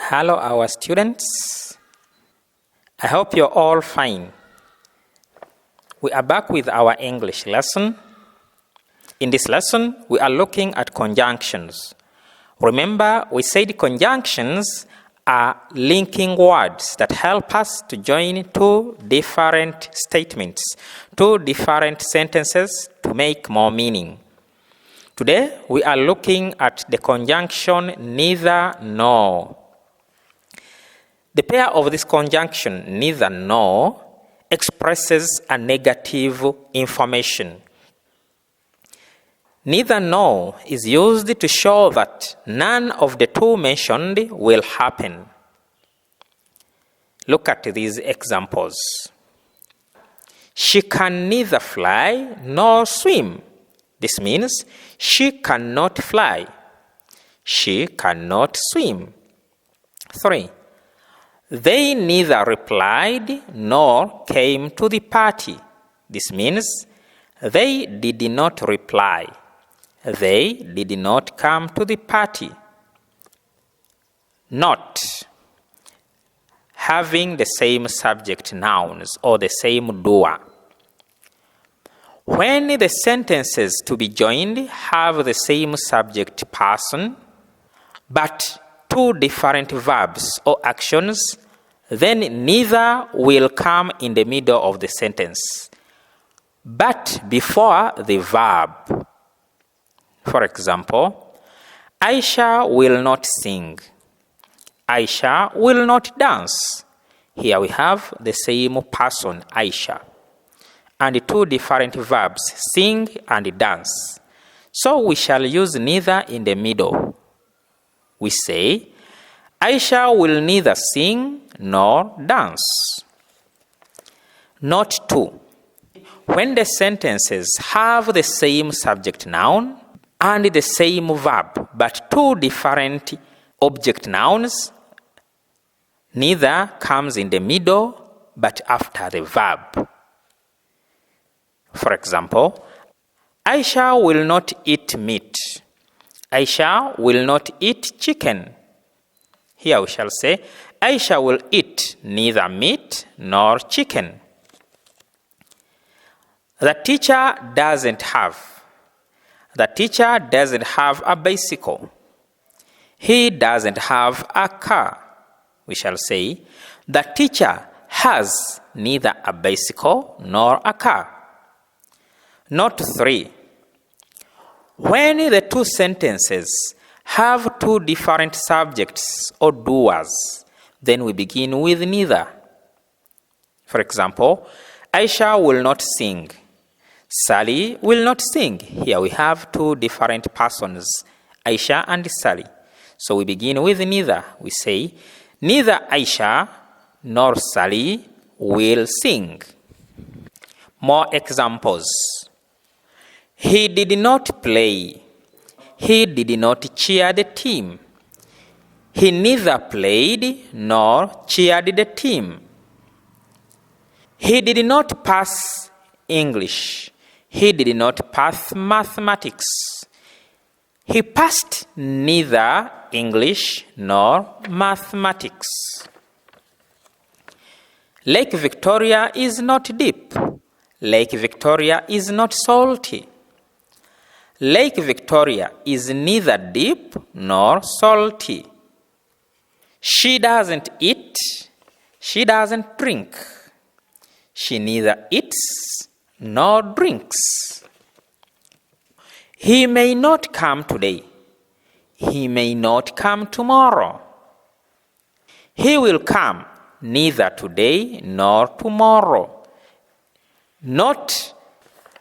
Hello, our students. I hope you're all fine. We are back with our English lesson. In this lesson, we are looking at conjunctions. Remember, we said conjunctions are linking words that help us to join two different statements, two different sentences to make more meaning. Today, we are looking at the conjunction neither nor. The pair of this conjunction, neither nor, expresses a negative information. Neither nor is used to show that none of the two mentioned will happen. Look at these examples. She can neither fly nor swim. This means she cannot fly. She cannot swim. 3. They neither replied nor came to the party. This means they did not reply. They did not come to the party. Not. Having the same subject nouns or the same doer. When the sentences to be joined have the same subject person, but two different verbs or actions, then neither will come in the middle of the sentence, but before the verb. For example, Aisha will not sing. Aisha will not dance. Here we have the same person, Aisha, and two different verbs, sing and dance. So we shall use neither in the middle. We say, Aisha will neither sing nor dance. Note 2. When the sentences have the same subject noun and the same verb, but two different object nouns, neither comes in the middle, but after the verb. For example, Aisha will not eat meat. Aisha will not eat chicken. Here we shall say, Aisha will eat neither meat nor chicken. The teacher doesn't have. The teacher doesn't have a bicycle. He doesn't have a car. We shall say, the teacher has neither a bicycle nor a car. Note 3. When the two sentences have two different subjects or doers, then we begin with neither. For example, Aisha will not sing. Sally will not sing. Here we have two different persons, Aisha and Sally. So we begin with neither. We say, neither Aisha nor Sally will sing. More examples. He did not play. He did not cheer the team. He neither played nor cheered the team. He did not pass English. He did not pass mathematics. He passed neither English nor mathematics. Lake Victoria is not deep. Lake Victoria is not salty. Lake Victoria is neither deep nor salty. She doesn't eat. She doesn't drink. She neither eats nor drinks. He may not come today. He may not come tomorrow. He will come neither today nor tomorrow. Not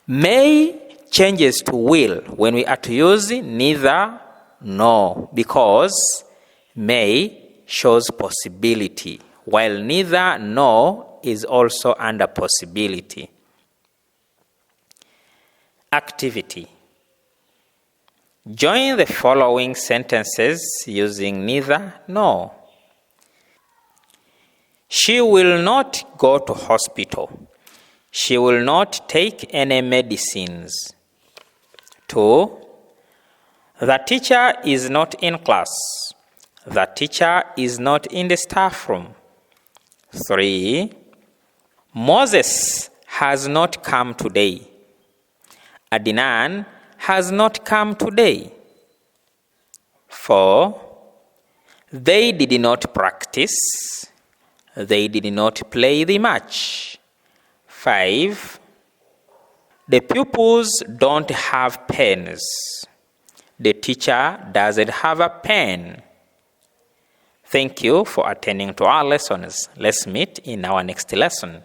may changes to will when we are to use neither nor, because may shows possibility, while neither nor is also under possibility. Activity. Join the following sentences using neither nor. She will not go to hospital. She will not take any medicines. 2. The teacher is not in class. The teacher is not in the staff room. 3. Moses has not come today. Adnan has not come today. 4. They did not practice. They did not play the match. 5. The pupils don't have pens. The teacher doesn't have a pen. Thank you for attending to our lessons. Let's meet in our next lesson.